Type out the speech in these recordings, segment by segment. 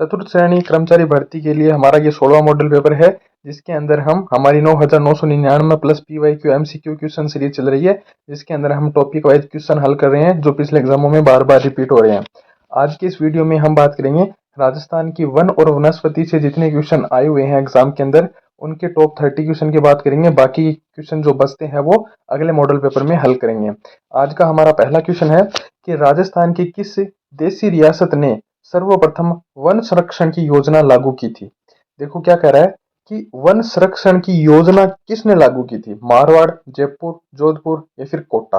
चतुर्थ श्रेणी कर्मचारी भर्ती के लिए हमारा ये 16वां मॉडल पेपर है, जिसके अंदर हम हमारी 9999 plus PYQ MCQ question series चल रही है, जिसके अंदर हम टॉपिक वाइज क्वेश्चन हल कर रहे हैं जो पिछले एग्जामों में बार बार रिपीट हो रहे हैं। आज के इस वीडियो में हम बात करेंगे राजस्थान की वन और वनस्पति से जितने क्वेश्चन आए हुए हैं एग्जाम के अंदर, उनके टॉप 30 क्वेश्चन की बात करेंगे। बाकी क्वेश्चन जो बचते हैं वो अगले मॉडल पेपर में हल करेंगे। आज का हमारा पहला क्वेश्चन है कि राजस्थान की किस देशी रियासत ने सर्वप्रथम वन संरक्षण की योजना लागू की थी। देखो क्या कह रहा है कि वन संरक्षण की योजना किसने लागू की थी, मारवाड़, जयपुर, जोधपुर या फिर कोटा।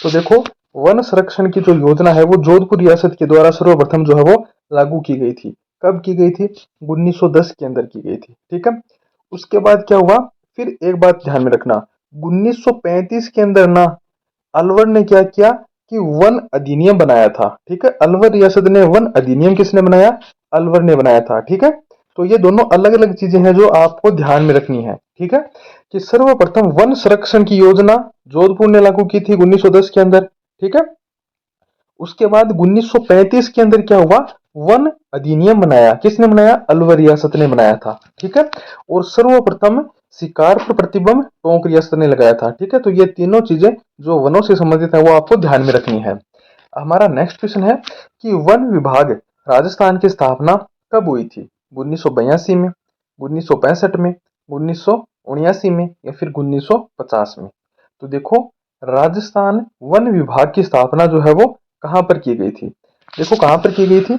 तो देखो वन संरक्षण की जो योजना है वो जोधपुर रियासत के द्वारा सर्वप्रथम जो है वो लागू की गई थी। कब की गई थी? 1910 के अंदर की गई थी। ठीक है, उसके बाद क्या हुआ, फिर एक बात ध्यान में रखना, 1935 के अंदर ना अलवर ने क्या किया कि वन अधिनियम बनाया था। ठीक है, अलवर रियासत ने वन अधिनियम किसने बनाया? अलवर ने बनाया था। ठीक है, तो ये दोनों अलग अलग चीजें हैं जो आपको ध्यान में रखनी है। ठीक है, कि सर्वप्रथम वन संरक्षण की योजना जोधपुर ने लागू की थी 1910 के अंदर। ठीक है, उसके बाद 1935 के अंदर क्या हुआ, वन अधिनियम बनाया। किसने बनाया? अलवर रियासत ने बनाया था। ठीक है, और सर्वप्रथम शिकार पर प्रतिबंध टोंक रियासत ने लगाया था। ठीक है, तो ये तीनों चीजें जो वनों से संबंधित है वो आपको ध्यान में रखनी है। हमारा नेक्स्ट क्वेश्चन है कि वन विभाग राजस्थान की स्थापना कब हुई थी? 1982 में, 1965 में, 1979 में या फिर 1950 में। तो देखो राजस्थान वन विभाग की स्थापना जो है वो कहां पर की गई थी? देखो कहां पर की गई थी,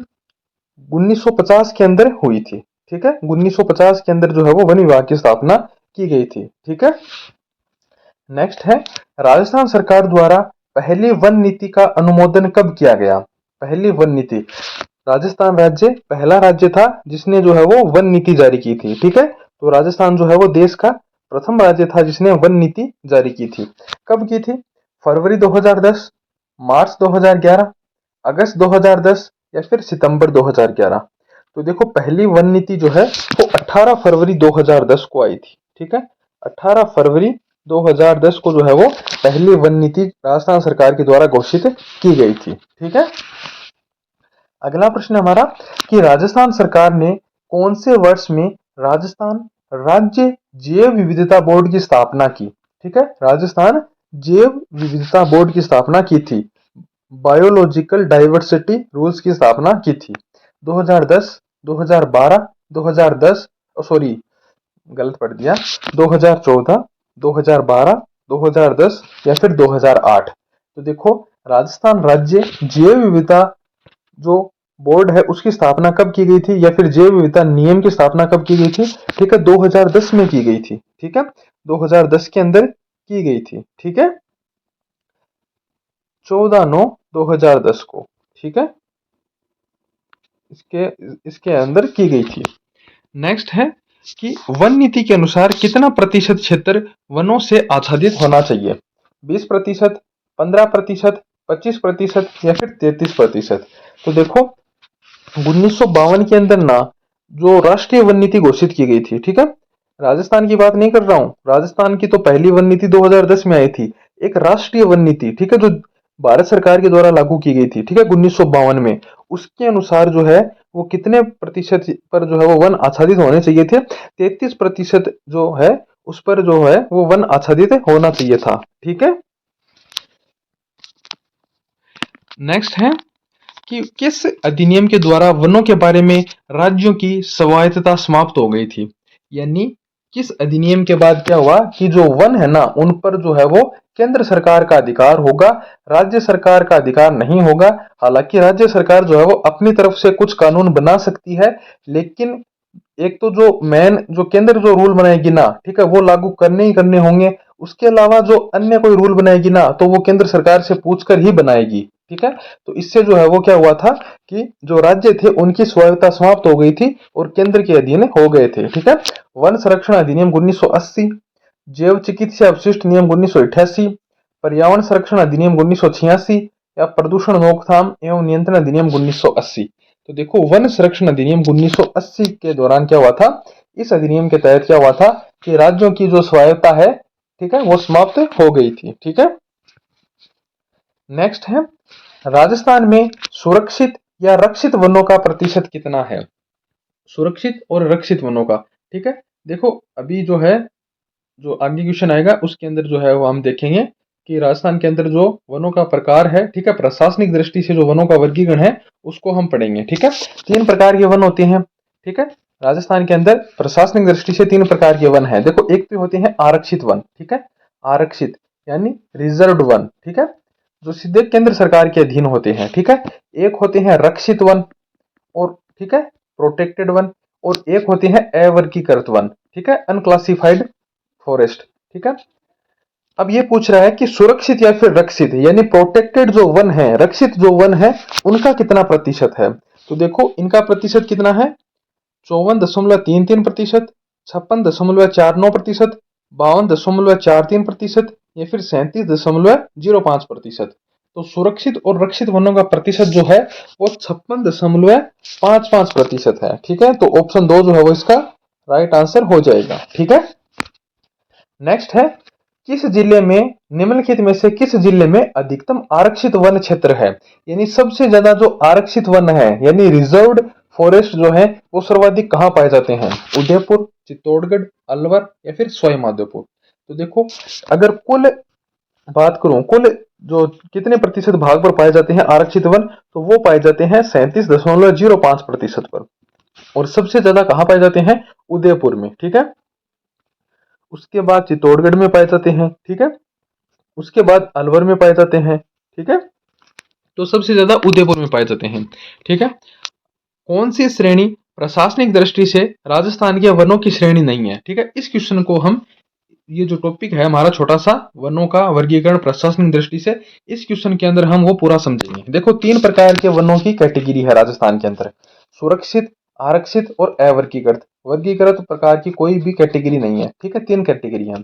1950 के अंदर हुई थी। ठीक है, 1950 के अंदर जो है वो वन विभाग की स्थापना की गई थी। ठीक है, नेक्स्ट है राजस्थान सरकार द्वारा पहली वन नीति का अनुमोदन कब किया गया? पहली वन नीति, राजस्थान राज्य पहला राज्य था जिसने जो है वो वन नीति जारी की थी। ठीक है, तो राजस्थान जो है वो देश का प्रथम राज्य था जिसने वन नीति जारी की थी। कब की थी? फरवरी 2010, मार्च 2011, अगस्त 2010 या फिर सितंबर 2011। तो देखो पहली वन नीति जो है वो 18 फरवरी 2010 को आई थी। ठीक है, 18 फरवरी 2010 को जो है वो पहली वन नीति राजस्थान सरकार के द्वारा घोषित की गई थी। ठीक है, अगला प्रश्न हमारा कि राजस्थान सरकार ने कौन से वर्ष में राजस्थान राज्य जैव विविधता बोर्ड की स्थापना की? ठीक है, राजस्थान जैव विविधता बोर्ड की स्थापना की थी, बायोलॉजिकल डाइवर्सिटी रूल्स की स्थापना की थी। 2010, 2012, 2010, सॉरी गलत पढ़ दिया, 2014, 2012, 2010 या फिर 2008। तो देखो राजस्थान राज्य जैव विविधता जो बोर्ड है उसकी स्थापना कब की गई थी या फिर जैव विविधता नियम की स्थापना कब की गई थी? ठीक है, 2010 में की गई थी। ठीक है, 2010 के अंदर की गई थी। ठीक है, 14/9/2010 को। ठीक है, इसके इसके अंदर की गई थी। नेक्स्ट है कि वन नीति के अनुसार कितना प्रतिशत क्षेत्र वनों से आच्छादित होना चाहिए? 20%, 15%, 25% या फिर 33%। तो देखो 1952 के अंदर ना जो राष्ट्रीय वन नीति घोषित की गई थी। ठीक है, राजस्थान की बात नहीं कर रहा हूं, राजस्थान की तो पहली वन नीति 2010 में आई थी। एक राष्ट्रीय वन नीति, ठीक है, जो भारत सरकार के द्वारा लागू की गई थी। ठीक है, 1952 में, उसके अनुसार जो है वो कितने प्रतिशत पर जो है वो वन आच्छादित होने चाहिए थे? 33% जो है उस पर जो है वो वन आच्छादित होना चाहिए था। ठीक है, नेक्स्ट है कि किस अधिनियम के द्वारा वनों के बारे में राज्यों की स्वायत्तता समाप्त हो गई थी? यानी किस अधिनियम के बाद क्या हुआ कि जो वन है ना उन पर जो है वो केंद्र सरकार का अधिकार होगा, राज्य सरकार का अधिकार नहीं होगा। हालांकि राज्य सरकार जो है वो अपनी तरफ से कुछ कानून बना सकती है, लेकिन एक तो जो मेन जो केंद्र जो रूल बनाएगी ना, ठीक है, वो लागू करने ही करने होंगे। उसके अलावा जो अन्य कोई रूल बनाएगी ना तो वो केंद्र सरकार से पूछकर ही बनाएगी। ठीक है, तो इससे जो है वो क्या हुआ था कि जो राज्य थे उनकी स्वायत्तता समाप्त हो गई थी और केंद्र के अधीन हो गए थे। ठीक है, वन संरक्षण अधिनियम 1980, जैव चिकित्सा अवशिष्ट नियम 1988, पर्यावरण संरक्षण अधिनियम 1986 या प्रदूषण रोकथाम एवं नियंत्रण अधिनियम 1980। तो देखो वन संरक्षण अधिनियम 1980 के दौरान क्या हुआ था, इस अधिनियम के तहत क्या हुआ था कि राज्यों की जो स्वायत्ता है, ठीक है, वो समाप्त हो गई थी। ठीक है, नेक्स्ट है राजस्थान में सुरक्षित या रक्षित वनों का प्रतिशत कितना है? सुरक्षित और रक्षित वनों का। ठीक है, देखो अभी जो है, जो आगे क्वेश्चन आएगा उसके अंदर जो है वो हम देखेंगे कि राजस्थान के अंदर जो वनों का प्रकार है, ठीक है, प्रशासनिक दृष्टि से जो वनों का वर्गीकरण है उसको हम पढ़ेंगे। ठीक है, 3 प्रकार के वन होते हैं। ठीक है, राजस्थान के अंदर प्रशासनिक दृष्टि से 3 प्रकार के वन है। देखो, एक तो होते हैं आरक्षित वन। ठीक है, आरक्षित यानी रिजर्व्ड वन। ठीक है, जो सीधे केंद्र सरकार के अधीन होते हैं। ठीक है, एक होते हैं रक्षित वन, और ठीक है प्रोटेक्टेड वन, और एक होते हैं अवर्गीकृत वन। ठीक है, अनक्लासिफाइड फॉरेस्ट। ठीक है, अब ये पूछ रहा है कि सुरक्षित या फिर रक्षित यानी प्रोटेक्टेड जो वन है, रक्षित जो वन है, उनका कितना प्रतिशत है। तो देखो इनका प्रतिशत कितना है, 54.33%, 56.49%, 52.43% या फिर 37.05%। तो सुरक्षित और रक्षित वनों का प्रतिशत जो है वो 56.55% है। ठीक है, तो ऑप्शन 2 जो है वो इसका राइट आंसर हो जाएगा। ठीक है, नेक्स्ट है, किस जिले में, निम्नलिखित में से किस जिले में अधिकतम आरक्षित वन क्षेत्र है। यानी सबसे ज्यादा जो आरक्षित वन है यानी रिजर्व्ड फॉरेस्ट जो है वो सर्वाधिक कहां पाए जाते हैं, उदयपुर, चित्तौड़गढ़, अलवर या फिर सवाई माधोपुर। तो देखो, अगर कुल बात करूं, कुल जो कितने प्रतिशत भाग पर पाए जाते हैं आरक्षित वन, तो वो पाए जाते हैं 37.05% पर, और सबसे ज्यादा कहां पाए जाते हैं, उदयपुर में। ठीक है, उसके बाद चित्तौड़गढ़ में पाए जाते हैं। ठीक है, उसके बाद अलवर में पाए जाते हैं। ठीक है, तो सबसे ज्यादा उदयपुर में पाए जाते हैं। ठीक है, कौन सी श्रेणी प्रशासनिक दृष्टि से राजस्थान के वनों की श्रेणी नहीं है। ठीक है, इस क्वेश्चन को हम, ये जो टॉपिक है हमारा छोटा सा वनों का वर्गीकरण प्रशासनिक दृष्टि से, इस क्वेश्चन के अंदर हम वो पूरा समझेंगे। देखो, 3 प्रकार के वनों की कैटेगरी है राजस्थान के अंदर, सुरक्षित, आरक्षित और अवर्गीकृत। वर्गीकृत प्रकार की कोई भी कैटेगरी नहीं है। ठीक है, 3 कैटेगरी है।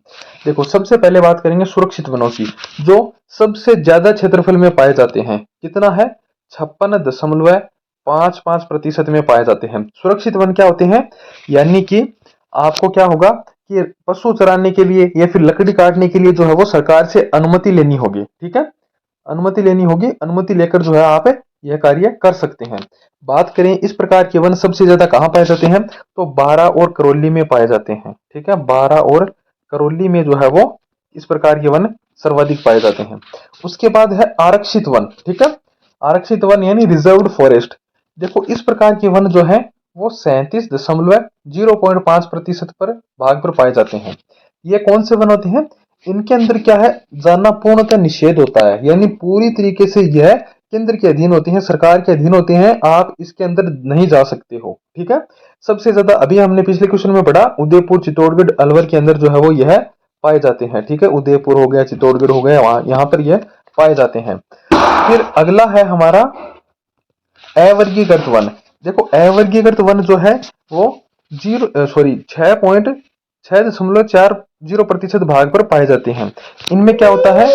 देखो, सबसे पहले बात करेंगे सुरक्षित वनों की, जो सबसे ज्यादा क्षेत्रफल में पाए जाते हैं। कितना है, 56.55% में पाए जाते हैं। सुरक्षित वन क्या होते हैं, यानी कि आपको क्या होगा कि पशु चराने के लिए या फिर लकड़ी काटने के लिए जो है वो सरकार से अनुमति लेनी होगी। ठीक है, अनुमति लेनी होगी, अनुमति लेकर जो है आप यह कार्य कर सकते हैं। बात करें इस प्रकार के वन सबसे ज्यादा कहां पाए जाते हैं, तो बारां और करौली में पाए जाते हैं। ठीक है, बारां और करौली में जो है वो इस प्रकार के वन सर्वाधिक पाए जाते हैं। उसके बाद है आरक्षित वन। ठीक है, आरक्षित वन यानी रिजर्व्ड फॉरेस्ट। देखो, इस प्रकार के वन जो है वो 37.05% पर भाग पर पाए जाते हैं। ये कौन से वन होते हैं, इनके अंदर क्या है, जाना पूर्णतः निषेध होता है, यानी पूरी तरीके से यह केंद्र के अधीन होते हैं, सरकार के अधीन होते हैं, आप इसके अंदर नहीं जा सकते हो। ठीक है, सबसे ज्यादा अभी हमने पिछले क्वेश्चन में पढ़ा, उदयपुर, चित्तौड़गढ़, अलवर के अंदर जो है वो यह पाए जाते हैं। ठीक है, उदयपुर हो गया, चित्तौड़गढ़ हो गया, वहां यहाँ पर यह पाए जाते हैं। फिर अगला है हमारा अवर्गीकृत वन। देखो, अवर्गीकृत वन जो है वो 6.40% भाग पर पाए जाते हैं। इनमें क्या होता है,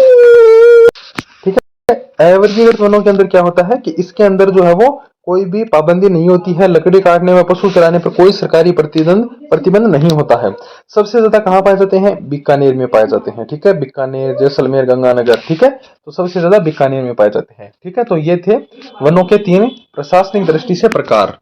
ठीक है, अवर्गीकृत वनों के अंदर क्या होता है कि इसके अंदर जो है वो कोई भी पाबंदी नहीं होती है, लकड़ी काटने में, पशु चराने पर कोई सरकारी प्रतिबंध नहीं होता है। सबसे ज्यादा कहां पाए जाते हैं, बीकानेर में पाए जाते हैं। ठीक है, बीकानेर, जैसलमेर, गंगानगर। ठीक है, तो सबसे ज्यादा बीकानेर में पाए जाते हैं। ठीक है, तो ये थे वनों के 3 प्रशासनिक दृष्टि से प्रकार।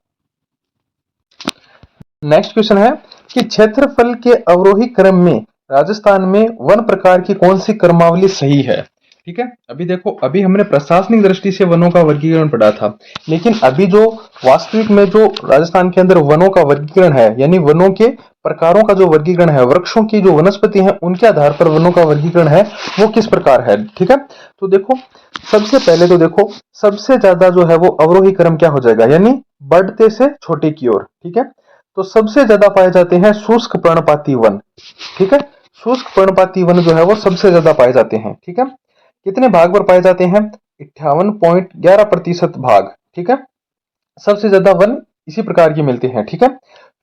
नेक्स्ट क्वेश्चन है कि क्षेत्रफल के अवरोही क्रम में राजस्थान में वन प्रकार की कौन सी क्रमावली सही है। ठीक है, अभी देखो, अभी हमने प्रशासनिक दृष्टि से वनों का वर्गीकरण पढ़ा था, लेकिन अभी जो वास्तविक में जो राजस्थान के अंदर वनों का वर्गीकरण है, यानी वनों के प्रकारों का जो वर्गीकरण है, वृक्षों की जो वनस्पति है उनके आधार पर वनों का वर्गीकरण है, वो किस प्रकार है। ठीक है, तो देखो, सबसे पहले तो देखो, सबसे ज्यादा जो है वो अवरोही क्रम क्या हो जाएगा, यानी बढ़ते से छोटे की ओर। ठीक है, तो सबसे ज्यादा पाए जाते हैं शुष्क पर्णपाती वन। ठीक है, शुष्क पर्णपाती वन जो है वो सबसे ज्यादा पाए जाते हैं। ठीक है, कितने भाग पर पाए जाते हैं, 58.11% भाग। ठीक है, सबसे ज्यादा वन इसी प्रकार के मिलते हैं। ठीक है,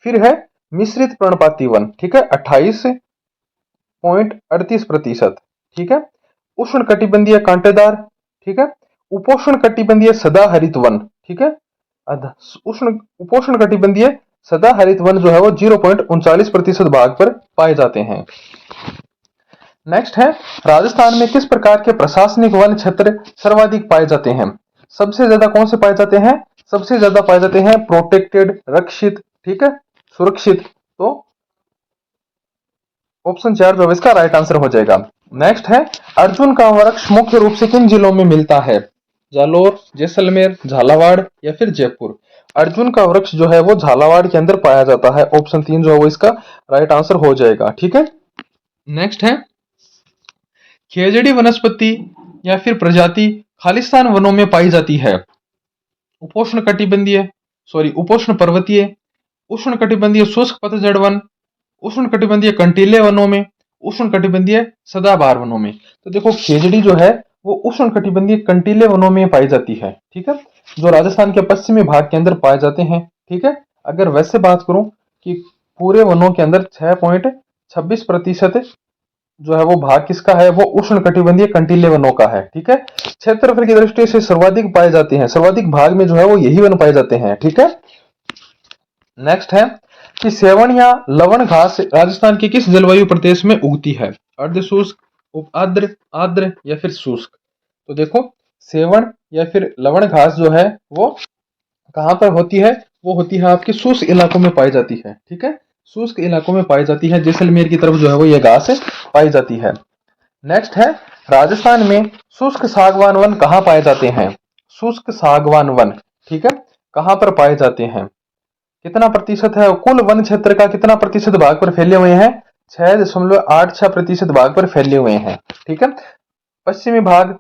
फिर है मिश्रित पर्णपाती वन। ठीक है, 28.38%। ठीक है, उष्ण कटिबंधीय कांटेदार। ठीक है, उपोष्ण कटिबंधीय सदाहरित वन। ठीक है, उपोष्ण कटिबंधीय सदाहरित वन जो है वो 0.39% भाग पर पाए जाते हैं। नेक्स्ट है, राजस्थान में किस प्रकार के प्रशासनिक वन क्षेत्र सर्वाधिक पाए जाते हैं। सबसे ज्यादा कौन से पाए जाते हैं, सबसे ज्यादा पाए जाते हैं प्रोटेक्टेड, रक्षित, ठीक है, सुरक्षित। तो ऑप्शन 4 जो है इसका राइट आंसर हो जाएगा। नेक्स्ट है, अर्जुन का वृक्ष मुख्य रूप से किन जिलों में मिलता है? जालोर, जैसलमेर, झालावाड़ या फिर जयपुर। अर्जुन का वृक्ष जो है वो झालावाड़ के अंदर पाया जाता है। ऑप्शन 3 जो है वो इसका राइट आंसर हो जाएगा। ठीक है, नेक्स्ट है, खेजड़ी वनस्पति या फिर प्रजाति खालिस्तान वनों में पाई जाती है? उपोष्ण कटिबंधीय, सॉरी उपोष्ण पर्वतीय, उष्ण कटिबंधीय शुष्क पतझड़ वन, उष्ण कटिबंधीय कंटीले वनों में, उष्ण कटिबंधीय सदाबहार वनों में। तो देखो खेजड़ी जो है वो उष्ण कटिबंधीय कंटीले वनों में पाई जाती है। ठीक है, जो राजस्थान के पश्चिमी भाग के अंदर पाए जाते हैं। ठीक है, अगर वैसे बात करूं कि पूरे वनों के अंदर 6.26% जो है वो भाग किसका है, वो उष्ण कटिबंधीय कंटीले वनों का है। ठीक है, क्षेत्रफल की दृष्टि से सर्वाधिक पाए जाते हैं, सर्वाधिक भाग में जो है वो यही वन पाए जाते हैं। ठीक है, नेक्स्ट है कि सेवन या लवण घास राजस्थान के किस जलवायु प्रदेश में उगती है? अर्ध शुष्क, उप आर्द्र, आर्द्र या फिर शुष्क। तो देखो सेवन या फिर लवण घास जो है वो कहां पर होती है? वो होती है आपके शुष्क इलाकों में पाई जाती है। ठीक है, शुष्क इलाकों में पाई जाती है, जैसलमेर की तरफ जो है वो ये घास पाई जाती है। नेक्स्ट है, राजस्थान में शुष्क सागवान वन कहाँ पाए जाते हैं? शुष्क सागवान वन, ठीक है, कहां पर पाए जाते हैं? कितना प्रतिशत है? कुल वन क्षेत्र का कितना प्रतिशत भाग पर फैले हुए हैं? 6.86% भाग पर फैले हुए हैं। ठीक है, पश्चिमी भाग,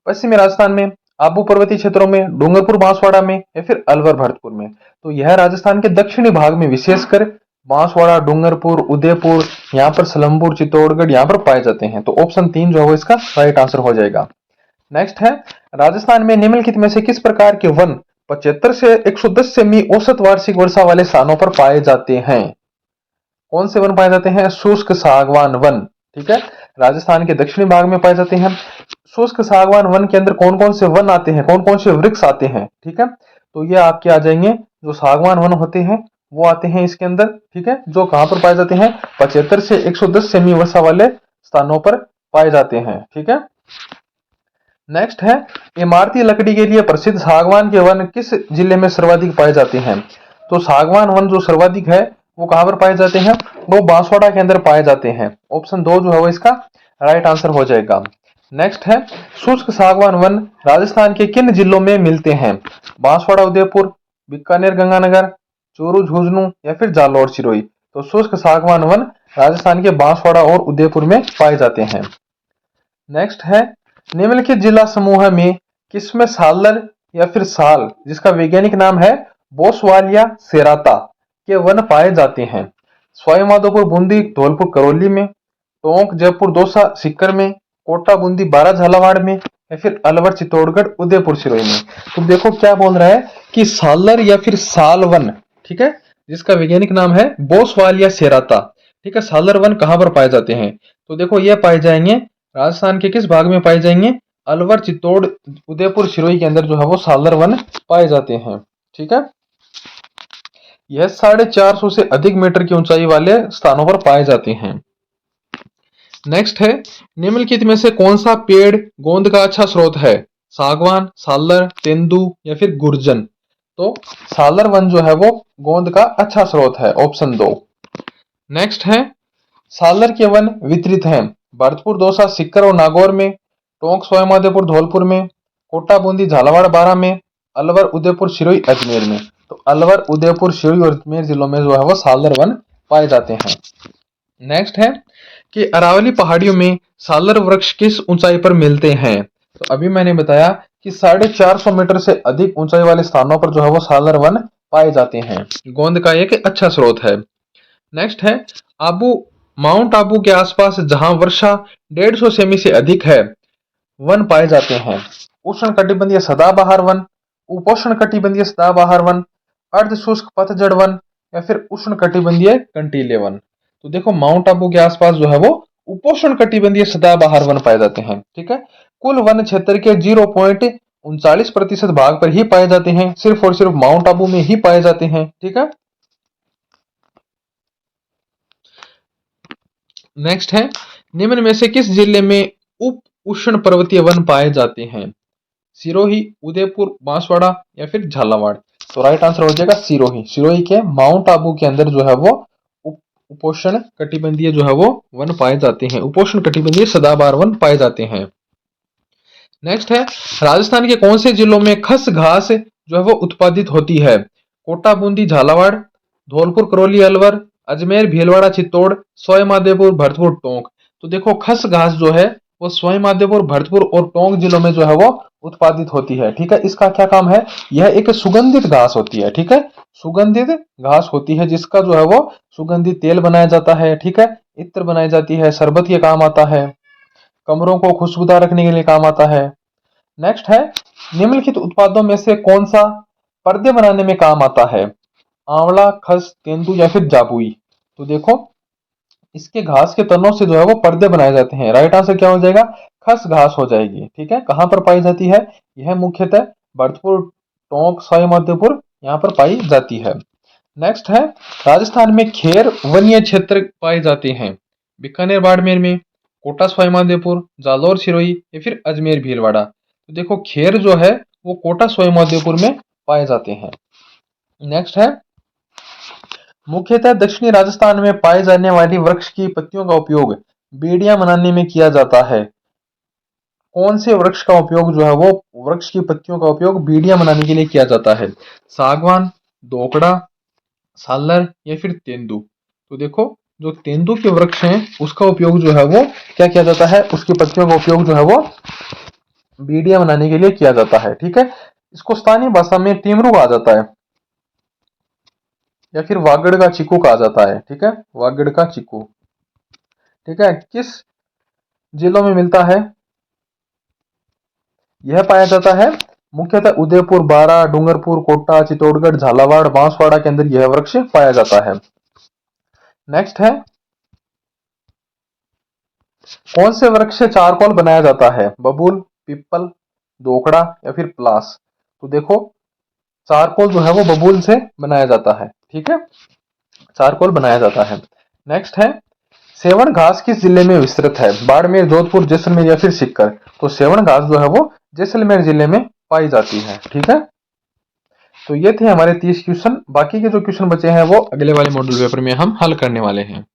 पश्चिमी राजस्थान में, आबू पर्वतीय क्षेत्रों में, डूंगरपुर बांसवाड़ा में या फिर अलवर भरतपुर में। तो यह राजस्थान के दक्षिणी भाग में विशेषकर बांसवाड़ा, डूंगरपुर, उदयपुर, यहाँ पर सलमपुर, चित्तौड़गढ़ यहाँ पर पाए जाते हैं। तो ऑप्शन 3 जो है वो इसका राइट आंसर हो जाएगा। नेक्स्ट है, राजस्थान में निम्नलिखित में से किस प्रकार के वन 75 से 110 सेमी औसत वार्षिक वर्षा वाले स्थानों पर पाए जाते हैं? कौन से वन पाए जाते हैं? शुष्क सागवान वन। ठीक है, राजस्थान के दक्षिणी भाग में पाए जाते हैं। शुष्क सागवान वन के अंदर कौन कौन से वन आते हैं, कौन कौन से वृक्ष आते हैं? ठीक है, तो ये आपके आ जाएंगे, जो सागवान वन होते हैं वो आते हैं इसके अंदर। ठीक है, जो कहां पर पाए जाते हैं? 75 से 110 सेमी वर्षा वाले स्थानों पर पाए जाते हैं। ठीक है, नेक्स्ट है, इमारती लकड़ी के लिए प्रसिद्ध सागवान के वन किस जिले में सर्वाधिक पाए जाते हैं? तो सागवान वन जो सर्वाधिक है वो कहां पर पाए जाते हैं? वो बांसवाड़ा के अंदर पाए जाते हैं। ऑप्शन 2 जो है वो इसका राइट आंसर हो जाएगा। नेक्स्ट है, शुष्क सागवान वन राजस्थान के किन जिलों में मिलते हैं? बांसवाड़ा, उदयपुर, बीकानेर, गंगानगर, चूरू, झुंझुनू या फिर जालौर, सिरोही। तो शुष्क सागवान वन राजस्थान के बांसवाड़ा और उदयपुर में पाए जाते हैं। नेक्स्ट है, निम्नलिखित जिला समूह में किसमें सालर या फिर साल, जिसका वैज्ञानिक नाम है बोसवालिया सेराता, के वन पाए जाते हैं? सवाई माधोपुर, बूंदी, धौलपुर, करौली में, टोंक, जयपुर, दौसा, सीकर में, कोटा, बूंदी, बारा, झालावाड़ में या फिर अलवर, चित्तौड़गढ़, उदयपुर, सिरोही में। तो देखो क्या बोल रहा है कि सालर या फिर साल वन, ठीक है, जिसका वैज्ञानिक नाम है बोसवालिया सेराता। ठीक है, सालर वन कहां पर पाए जाते हैं? तो देखो ये पाए जाएंगे राजस्थान के किस भाग में पाए जाएंगे? अलवर, चित्तौड़, उदयपुर, सिरोही के अंदर जो है वो सालर वन पाए जाते हैं। ठीक है, यह 450 से अधिक मीटर की ऊंचाई वाले स्थानों पर पाए जाते हैं। नेक्स्ट है, निम्नलिखित में से कौन सा पेड़ गोंद का अच्छा स्रोत है? सागवान, सालर, तेंदू या फिर गुर्जन। तो सालर वन जो है वो गोंद का अच्छा स्रोत है। ऑप्शन 2। नेक्स्ट है, सालर के वन वितरित हैं भरतपुर, दौसा, सीकर और नागौर में, टोंक, सवाईमाधोपुर, धौलपुर में, कोटा, बूंदी, झालावाड़, बारां में, अलवर, उदयपुर, सिरोही, अजमेर में। तो अलवर, उदयपुर, सिरोही और अजमेर जिलों में जो है वो सालर वन पाए जाते हैं। नेक्स्ट है कि अरावली पहाड़ियों में सालर वृक्ष किस ऊंचाई पर मिलते हैं? तो अभी मैंने बताया कि 450 मीटर से अधिक ऊंचाई वाले स्थानों पर जो है वो सालर वन पाए जाते हैं। गोंद का एक अच्छा स्रोत है। नेक्स्ट है, आबू, माउंट आबू के आसपास जहां वर्षा 150 सेमी से अधिक है, वन पाए जाते हैं? उष्ण कटिबंधीय सदाबहार वन, उपोष्ण कटिबंधीय सदाबहार वन, अर्ध शुष्क पतझड़ वन या फिर उष्ण कटिबंधीय कंटीले वन। तो देखो माउंट आबू के आसपास जो है वो उपोष्ण कटिबंधीय सदाबहार वन पाए जाते हैं। ठीक है, कुल वन क्षेत्र के 0.39% भाग पर ही पाए जाते हैं, सिर्फ और सिर्फ माउंट आबू में ही पाए जाते हैं। ठीक है, नेक्स्ट है, निम्न में से किस जिले में उप उष्ण पर्वतीय वन पाए जाते हैं? सिरोही, उदयपुर, बांसवाड़ा या फिर झालावाड़। तो राइट आंसर हो जाएगा सिरोही। सिरोही के माउंट आबू के अंदर जो है वो उपोष्ण कटिबंधीय जो है वो वन पाए जाते हैं, उपोष्ण कटिबंधीय सदाबहार वन पाए जाते हैं। नेक्स्ट है, राजस्थान के कौन से जिलों में खस घास जो है वो उत्पादित होती है? कोटा, बूंदी, झालावाड़, धौलपुर, करौली, अलवर, अजमेर, भीलवाड़ा, चित्तौड़, सवाई माधोपुर, भरतपुर, टोंक। तो देखो खस घास जो है वो सवाई माधोपुर, भरतपुर और टोंक जिलों में जो है वो उत्पादित होती है। ठीक है, इसका क्या काम है? यह एक सुगंधित घास होती है। ठीक है, सुगंधित घास होती है जिसका जो है वो सुगंधित तेल बनाया जाता है। ठीक है, इत्र बनाई जाती है, शरबत के काम आता है, कमरों को खुशबूदार रखने के लिए काम आता है। नेक्स्ट है, निम्नलिखित उत्पादों में से कौन सा पर्दे बनाने में काम आता है? आंवला, खस, तेंदू या फिर जाबुई। तो देखो इसके घास के तनों से जो है वो पर्दे बनाए जाते हैं। राइट आंसर क्या हो जाएगा? खस घास हो जाएगी। ठीक है, कहां पर पाई जाती है? यह मुख्यतः भरतपुर, टोंक, सवाई माधोपुर यहाँ पर पाई जाती है। नेक्स्ट है, राजस्थान में खेर वन्य क्षेत्र पाए जाते हैं। बीकानेर, बाड़मेर में, कोटा, सवाई माधोपुर, जालौर, सिरोही या फिर अजमेर, भीलवाड़ा। तो देखो खेर जो है वो कोटा, सवाई माधोपुर में पाए जाते हैं। नेक्स्ट है, मुख्यतः दक्षिणी राजस्थान में पाए जाने वाली वृक्ष की पत्तियों का उपयोग बेड़ियां बनाने में किया जाता है। कौन से वृक्ष का उपयोग जो है वो वृक्ष की पत्तियों का उपयोग बेड़ियां बनाने के लिए किया जाता है? सागवान, दोकड़ा, सालर या फिर तेंदू। तो देखो जो तेंदू के वृक्ष हैं उसका उपयोग जो है वो क्या किया जाता है? उसकी पत्तियों का उपयोग जो है वो बीड़ियां बनाने के लिए किया जाता है। ठीक है, इसको स्थानीय भाषा में टीमरू कहा जाता है या फिर वागड़ का चीकू कहा जाता है। ठीक है, वागड़ का चीकू। ठीक है, किस जिलों में मिलता है? यह पाया जाता है मुख्यतः उदयपुर, बारा, डूंगरपुर, कोटा, चित्तौड़गढ़, झालावाड़, बांसवाड़ा के अंदर यह वृक्ष पाया जाता है। नेक्स्ट है, कौन से वृक्ष से चारकोल बनाया जाता है? बबूल, पीपल, दोकड़ा या फिर प्लास। तो देखो चारकोल जो है वो बबूल से बनाया जाता है। ठीक है, चारकोल बनाया जाता है। नेक्स्ट है, सेवन घास किस जिले में विस्तृत है? बाड़मेर, जोधपुर, जैसलमेर या फिर सीकर। तो सेवन घास जो है वो जैसलमेर जिले में पाई जाती है। ठीक है, तो ये थे हमारे 30 क्वेश्चन। बाकी के जो क्वेश्चन बचे हैं वो अगले वाले मॉड्यूल पेपर में हम हल करने वाले हैं।